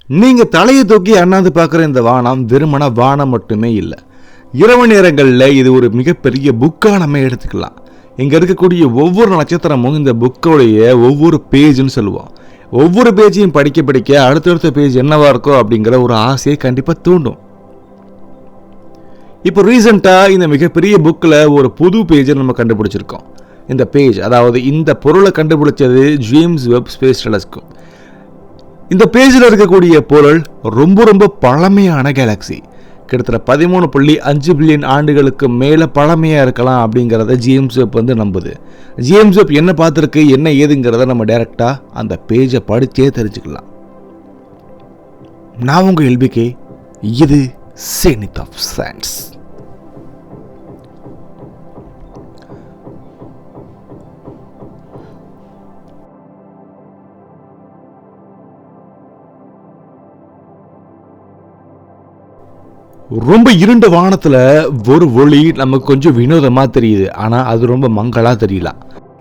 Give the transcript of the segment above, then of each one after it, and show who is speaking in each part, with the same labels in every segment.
Speaker 1: நீங்கள் தலையை தூக்கி அண்ணாந்து பார்க்குற இந்த வானம் வெறுமன வானம் மட்டுமே இல்லை. இரவு நேரங்களில் இது ஒரு மிகப்பெரிய புக்காக நம்ம எடுத்துக்கலாம். இங்கே இருக்கக்கூடிய ஒவ்வொரு நட்சத்திரமும் இந்த புக்கோடைய ஒவ்வொரு பேஜுன்னு சொல்லுவோம். ஒவ்வொரு பேஜையும் படிக்க படிக்க அடுத்தடுத்த பேஜ் என்னவா இருக்கோ அப்படிங்கிற ஒரு ஆசையை கண்டிப்பாக தூண்டும். இப்போ ரீசெண்டாக இந்த மிகப்பெரிய புக்கில் ஒரு புது பேஜை நம்ம கண்டுபிடிச்சிருக்கோம். இந்த பேஜ், அதாவது இந்த பொருளை கண்டுபிடிச்சது ஜேம்ஸ் வெப் ஸ்பேஸ் டெலஸ்கோப். இந்த பேஜில் இருக்கக்கூடிய பொருள் ரொம்ப ரொம்ப பழமையான கேலக்ஸி. கிட்டத்தட்ட 13.5 பில்லியன் ஆண்டுகளுக்கு மேலே பழமையாக இருக்கலாம் அப்படிங்கிறத ஜேம்ஸ் வெப் நம்புது. ஜேம்ஸ் வெப் என்ன பார்த்துருக்கு, என்ன ஏதுங்கிறத நம்ம டைரெக்டாக அந்த பேஜை படித்தே தெரிஞ்சுக்கலாம். நான் உங்கள் எல்பிகே, இது செனித் ஆஃப் சயின்ஸ். ரொம்ப இருண்ட வானத்தில் ஒரு ஒளி நமக்கு கொஞ்சம் வினோதமாக தெரியுது. ஆனால் அது ரொம்ப மங்களாக தெரியல.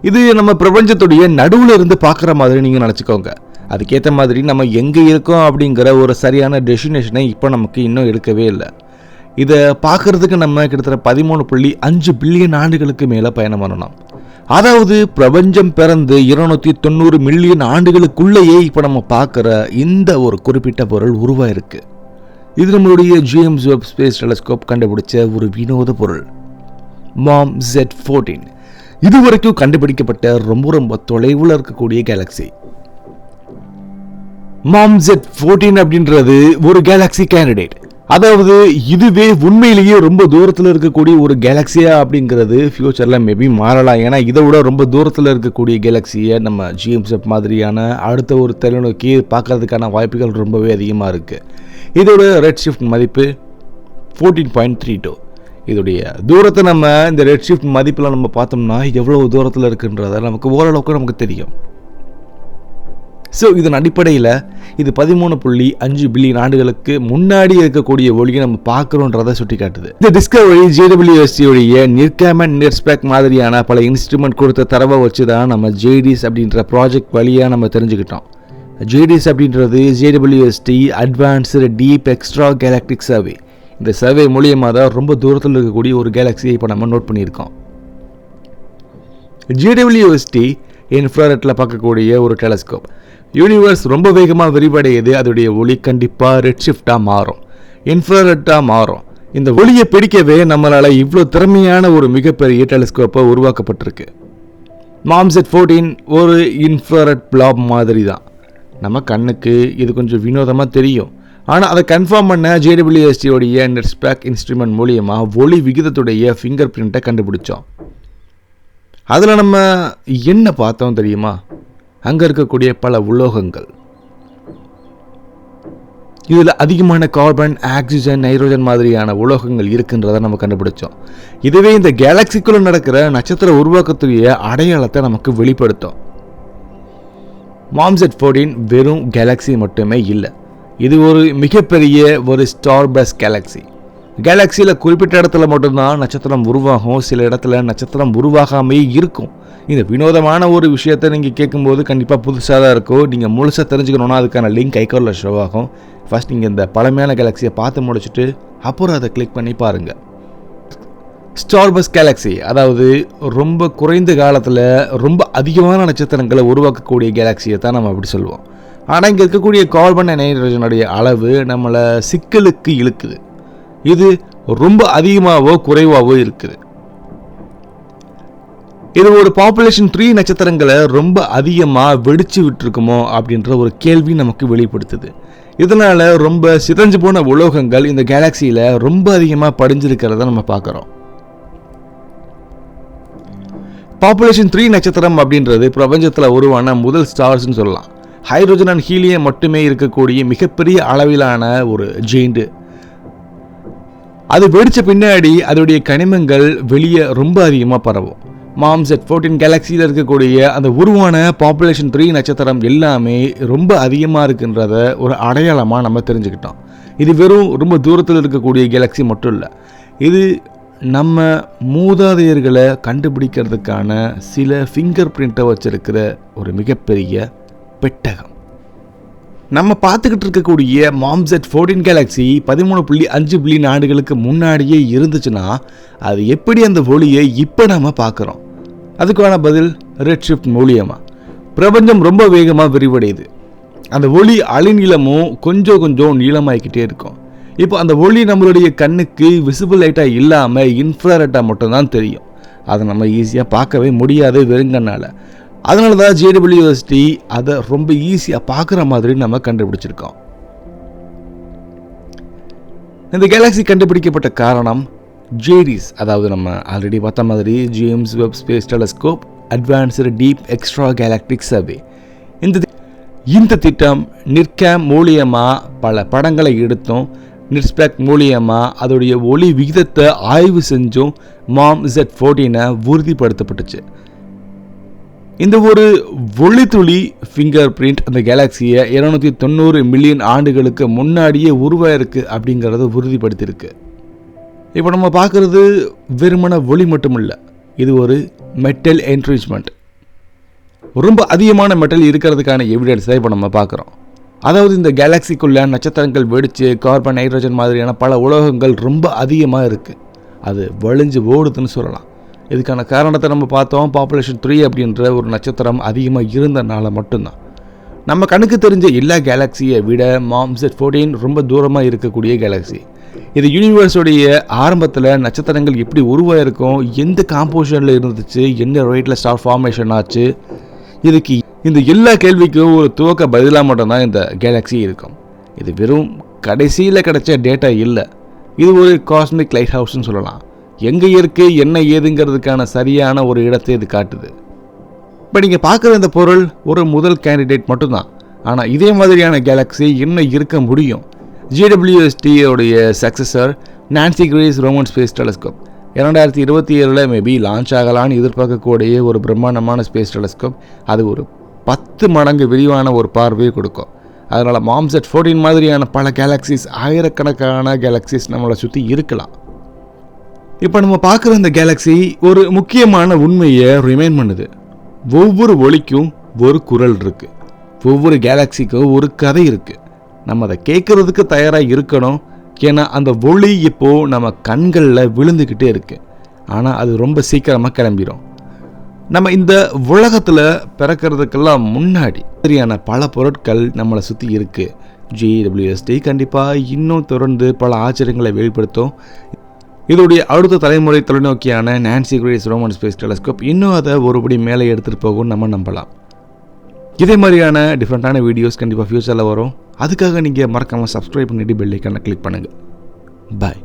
Speaker 1: இது நம்ம பிரபஞ்சத்துடைய நடுவில் இருந்து பார்க்குற மாதிரி நீங்கள் நினச்சிக்கோங்க. அதுக்கேற்ற மாதிரி நம்ம எங்கே இருக்கோம் அப்படிங்கிற ஒரு சரியான டெஸ்டினேஷனை இப்போ நமக்கு இன்னும் எடுக்கவே இல்லை. இதை பார்க்குறதுக்கு நம்ம கிட்டத்தட்ட 13.5 பில்லியன் ஆண்டுகளுக்கு மேலே பயணம் பண்ணணும். அதாவது பிரபஞ்சம் பிறந்து 290 மில்லியன் ஆண்டுகளுக்குள்ளேயே இப்போ நம்ம பார்க்குற இந்த ஒரு குறிப்பிட்ட பொருள் உருவாயிருக்கு. இது நம்மளுடைய ஜேம்ஸ் வெப் ஸ்பேஸ் டெலஸ்கோப் கண்டுபிடிச்ச ஒரு வினோத பொருள் மாம் Z14. இதுவரைக்கும் கண்டுபிடிக்கப்பட்ட ரொம்ப ரொம்ப தொலைவில் இருக்கக்கூடிய கேலக்ஸி. மாம் Z14 அப்படின்றது ஒரு கேலக்ஸி கேண்டிடேட். அதாவது இதுவே உண்மையிலேயே ரொம்ப தூரத்தில் இருக்கக்கூடிய ஒரு கேலக்ஸியா அப்படிங்கிறது ஃபியூச்சரில் மேபி மாறலாம். ஏன்னா இதை விட ரொம்ப தூரத்தில் இருக்கக்கூடிய கேலக்ஸியை நம்ம ஜேம்ஸ் வெப் மாதிரியான அடுத்த ஒரு தொலைநோக்கி பார்க்கறதுக்கான வாய்ப்புகள் ரொம்பவே அதிகமாக இருக்குது. இதோட ரெட் ஷிஃப்ட் மதிப்பு 14.32. இதோடைய தூரத்தை நம்ம இந்த ரெட் ஷிஃப்ட் மதிப்பில் நம்ம பார்த்தோம்னா எவ்வளோ தூரத்தில் இருக்குன்றத நமக்கு ஓரளவுக்கு நமக்கு தெரியும். ஸோ இதன் அடிப்படையில் இது 13.5 பில்லியன் ஆண்டுகளுக்கு முன்னாடி இருக்கக்கூடிய ஒளியை நம்ம பார்க்குறோன்றதை சுட்டி காட்டுது. இந்த டிஸ்கவரி JWST நிர்காம் அண்ட் நிர்ஸ்பெக் மாதிரியான பல இன்ஸ்ட்ருமெண்ட் கொடுத்த தரவை வச்சு தான் நம்ம JDIS அப்படின்ற ப்ராஜெக்ட் வழியாக நம்ம தெரிஞ்சுக்கிட்டோம். JDIS அப்படின்றது JWST advanced deep extra galactic survey. இந்த சர்வே மூலியமாக தான் ரொம்ப தூரத்தில் இருக்கக்கூடிய ஒரு கேலக்ஸியை இப்போ நம்ம நோட் பண்ணியிருக்கோம். JWST இன்ஃப்ராரெட்டில் பார்க்கக்கூடிய ஒரு டெலஸ்கோப். யூனிவர்ஸ் ரொம்ப வேகமாக விரிவடையுது. அதோடைய ஒளி கண்டிப்பாக ரெட் ஷிஃப்டாக மாறும், இன்ஃப்ராரெட்டாக மாறும். இந்த ஒளியை பிடிக்கவே நம்மளால் இவ்வளோ திறமையான ஒரு மிகப்பெரிய டெலஸ்கோப்பை உருவாக்கப்பட்டிருக்கு. மாம் Z14 ஒரு இன்ஃப்ராரெட் பிளாப் மாதிரி தான். நம்ம கண்ணுக்கு இது கொஞ்சம் வினோதமாக தெரியும். ஆனால் அதை கன்ஃபார்ம் பண்ண JWST நிர்ஸ்பெக் இன்ஸ்ட்ருமெண்ட் மூலியமாக ஒளி விகிதத்துடைய ஃபிங்கர் பிரிண்ட்டை கண்டுபிடிச்சோம். அதில் நம்ம என்ன பார்த்தோம் தெரியுமா? அங்கே இருக்கக்கூடிய பல உலோகங்கள். இதில் அதிகமான கார்பன், ஆக்சிஜன், நைட்ரோஜன் மாதிரியான உலோகங்கள் இருக்குன்றதை நம்ம கண்டுபிடிச்சோம். இதுவே இந்த கேலக்சிக்குள்ளே நடக்கிற நட்சத்திர உருவாக்கத்துடைய அடையாளத்தை நமக்கு வெளிப்படுத்தும். மாம் Z14 வெறும் கேலக்ஸி மட்டுமே இல்லை, இது ஒரு மிகப்பெரிய ஒரு ஸ்டார் பஸ் கேலக்ஸி. கேலக்சியில் குறிப்பிட்ட இடத்துல மட்டும்தான் நட்சத்திரம் உருவாகும், சில இடத்துல நட்சத்திரம் உருவாகாமே இருக்கும். இந்த வினோதமான ஒரு விஷயத்தை நீங்கள் கேட்கும்போது கண்டிப்பாக புதுசாக தான் இருக்கும். நீங்கள் முழுசாக தெரிஞ்சுக்கணுன்னா அதுக்கான லிங்க் ஐக்கானில் ஷோ ஆகும். ஃபஸ்ட் நீங்கள் இந்த பழமையான கேலக்ஸியை பார்த்து முடிச்சுட்டு அப்புறம் அதை கிளிக் பண்ணி பாருங்கள். ஸ்டார் பஸ் கேலக்ஸி, அதாவது ரொம்ப குறைந்த காலத்தில் ரொம்ப அதிகமான நட்சத்திரங்களை உருவாக்கக்கூடிய கேலக்ஸியை தான் நம்ம அப்படி சொல்லுவோம். ஆனால் இங்கே இருக்கக்கூடிய கார்பன் அண்ட் நைட்ரோஜனுடைய அளவு நம்மளை சிக்கலுக்கு இழுக்குது. இது ரொம்ப அதிகமாகவோ குறைவாகவோ இருக்குது. இது ஒரு பாப்புலேஷன் 3 நட்சத்திரங்களை ரொம்ப அதிகமாக வெடிச்சு விட்டுருக்குமோ அப்படின்ற ஒரு கேள்வி நமக்கு வெளிப்படுத்துது. இதனால் ரொம்ப சிதைஞ்சு போன உலோகங்கள் இந்த கேலக்சியில் ரொம்ப அதிகமாக படிஞ்சிருக்கிறத நம்ம பார்க்குறோம். பாப்புலேஷன் 3 நட்சத்திரம் அப்படின்றது பிரபஞ்சத்தில் உருவான முதல் ஸ்டார்ஸ்ன்னு சொல்லலாம். ஹைட்ரோஜன் அண்ட் ஹீலியம் மட்டுமே இருக்கக்கூடிய மிகப்பெரிய அளவிலான ஒரு ஜெயிண்ட். அது வெடித்த பின்னாடி அதோடைய கனிமங்கள் வெளியே ரொம்ப அதிகமாக பரவும். மாம் Z14 கேலக்சியில் இருக்கக்கூடிய அந்த உருவான பாப்புலேஷன் 3 நட்சத்திரம் எல்லாமே ரொம்ப அதிகமாக இருக்குன்றத ஒரு அடையாளமாக நம்ம தெரிஞ்சுக்கிட்டோம். இது வெறும் ரொம்ப தூரத்தில் இருக்கக்கூடிய கேலக்சி மட்டும் இல்லை, இது நம்ம மூதாதையர்களை கண்டுபிடிக்கிறதுக்கான சில ஃபிங்கர் பிரிண்ட்டை வச்சிருக்கிற ஒரு மிகப்பெரிய பெட்டகம். நம்ம பார்த்துக்கிட்டு இருக்கக்கூடிய மாம்செட் 14 கேலக்ஸி 13.5 பில்லியன் ஆண்டுகளுக்கு முன்னாடியே இருந்துச்சுன்னா அது எப்படி அந்த ஒளியை இப்போ நம்ம பார்க்குறோம்? அதுக்கான பதில் ரெட் ஷிஃப்ட் மூலியமாக. பிரபஞ்சம் ரொம்ப வேகமாக விரிவடையுது. அந்த ஒளி அலைநீளமும் கொஞ்சம் கொஞ்சம் நீளமாகிக்கிட்டே இருக்கும். இப்போ அந்த ஒளி நம்மளுடைய கண்ணுக்கு விசிபிள் லைட்டாக இல்லாமல் இன்ஃப்ராரெட்டாக மட்டும்தான் தெரியும். அதை நம்ம ஈஸியாக பார்க்கவே முடியாது வெறுங்கண்ணால். அதனால தான் JWST அதை ரொம்ப ஈஸியாக பார்க்குற மாதிரி நம்ம கண்டுபிடிச்சிருக்கோம். இந்த கேலக்ஸி கண்டுபிடிக்கப்பட்ட காரணம் JDS, அதாவது நம்ம ஆல்ரெடி பார்த்த மாதிரி James web space telescope advanced deep extra galactic survey. இந்த திட்டம் நிர்கேம் மூலியமாக பல படங்களை எடுத்தும் நிர்ஸ்பெக் மூலியமாக அதோடைய ஒளி விகிதத்தை ஆய்வு செஞ்சும் MOMZ14 உறுதிப்படுத்தப்பட்டுச்சு. இந்த ஒரு ஒளித்துளி ஃபிங்கர் பிரிண்ட் அந்த கேலக்ஸியை 290 மில்லியன் ஆண்டுகளுக்கு முன்னாடியே உருவாயிருக்கு அப்படிங்கிறத உறுதிப்படுத்தியிருக்கு. இப்போ நம்ம பார்க்குறது வெறுமன ஒளி மட்டும் இல்லை, இது ஒரு மெட்டல் என்ரிச்மெண்ட். ரொம்ப அதிகமான மெட்டல் இருக்கிறதுக்கான எவிடன்ஸை இப்போ நம்ம பார்க்குறோம். அதாவது இந்த கேலக்ஸிக்குள்ளே நட்சத்திரங்கள் வெடித்து கார்பன் ஹைட்ரஜன் மாதிரியான பல உலோகங்கள் ரொம்ப அதிகமாக இருக்குது. அது வழிஞ்சு ஓடுதுன்னு சொல்லலாம். இதுக்கான காரணத்தை நம்ம பார்த்தோம். பாப்புலேஷன் 3 அப்படின்ற ஒரு நட்சத்திரம் அதிகமாக இருந்தனால மட்டும்தான். நம்ம கணக்கு தெரிஞ்ச எல்லா கேலக்ஸியை விட MOMZ14 ரொம்ப தூரமாக இருக்கக்கூடிய கேலக்ஸி. இது யூனிவர்ஸோடைய ஆரம்பத்தில் நட்சத்திரங்கள் எப்படி உருவாயிருக்கும், எந்த காம்போசிஷனில் இருந்துச்சு, என்ன ரேட்டில் ஸ்டார் ஃபார்மேஷன் ஆச்சு, இதுக்கு இந்த எல்லா கேள்விக்கும் ஒரு துவக்க பதிலாக மட்டும்தான் இந்த கேலக்ஸி இருக்கும். இது வெறும் கடைசியில் கிடைச்ச டேட்டா இல்லை, இது ஒரு காஸ்மிக் லைட் ஹவுஸ்ன்னு சொல்லலாம். எங்கே இருக்குது என்ன ஏதுங்கிறதுக்கான சரியான ஒரு இடத்தை இது காட்டுது. இப்போ நீங்கள் பார்க்குற இந்த பொருள் ஒரு முதல் கேண்டிடேட் மட்டும்தான். ஆனால் இதே மாதிரியான கேலக்ஸி இன்னும் இருக்க முடியும். JWST-உடைய successor Nancy Grace Roman space telescope 2027 maybe launch ஆகலான்னு எதிர்பார்க்கக்கூடிய ஒரு பிரம்மாண்டமான ஸ்பேஸ் டெலஸ்கோப். அது ஒரு 10 மடங்கு விரிவான ஒரு பார்வையை கொடுக்கும். அதனால் MOMZ14 மாதிரியான பல கேலக்ஸிஸ், ஆயிரக்கணக்கான கேலக்ஸிஸ் நம்மளை சுற்றி இருக்கலாம். இப்போ நம்ம பார்க்குற இந்த கேலக்ஸி ஒரு முக்கியமான உண்மையை ரிமைண்ட் பண்ணுது. ஒவ்வொரு ஒளிக்கும் ஒரு குரல் இருக்குது, ஒவ்வொரு கேலக்ஸிக்கும் ஒரு கதை இருக்குது. நம்ம அதை கேட்குறதுக்கு தயாராக இருக்கணும். ஏன்னா அந்த ஒளி இப்போது நம்ம கண்களில் விழுந்துக்கிட்டே இருக்குது. ஆனால் அது ரொம்ப சீக்கிரமாக கிளம்பிடும். நம்ம இந்த உலகத்தில் பிறக்கிறதுக்கெல்லாம் முன்னாடி சரியான பல பொருட்கள் நம்மளை சுற்றி இருக்குது. JWST கண்டிப்பாக இன்னும் தொடர்ந்து பல ஆச்சரியங்களை வெளிப்படுத்தும். இதோடைய அடுத்த தலைமுறை தொலைநோக்கியான Nancy Grace Roman space telescope இன்னும் அதை ஒருபடி மேலே எடுத்துகிட்டு போகும் நம்ம நம்பலாம். இதே மாதிரியான டிஃப்ரெண்ட்டான வீடியோஸ் கண்டிப்பாக ஃப்யூச்சரில் வரும். அதுக்காக நீங்கள் மறக்காமல் சப்ஸ்கிரைப் பண்ணிவிட்டு பெல் ஐக்கானை கிளிக் பண்ணுங்கள். பாய்.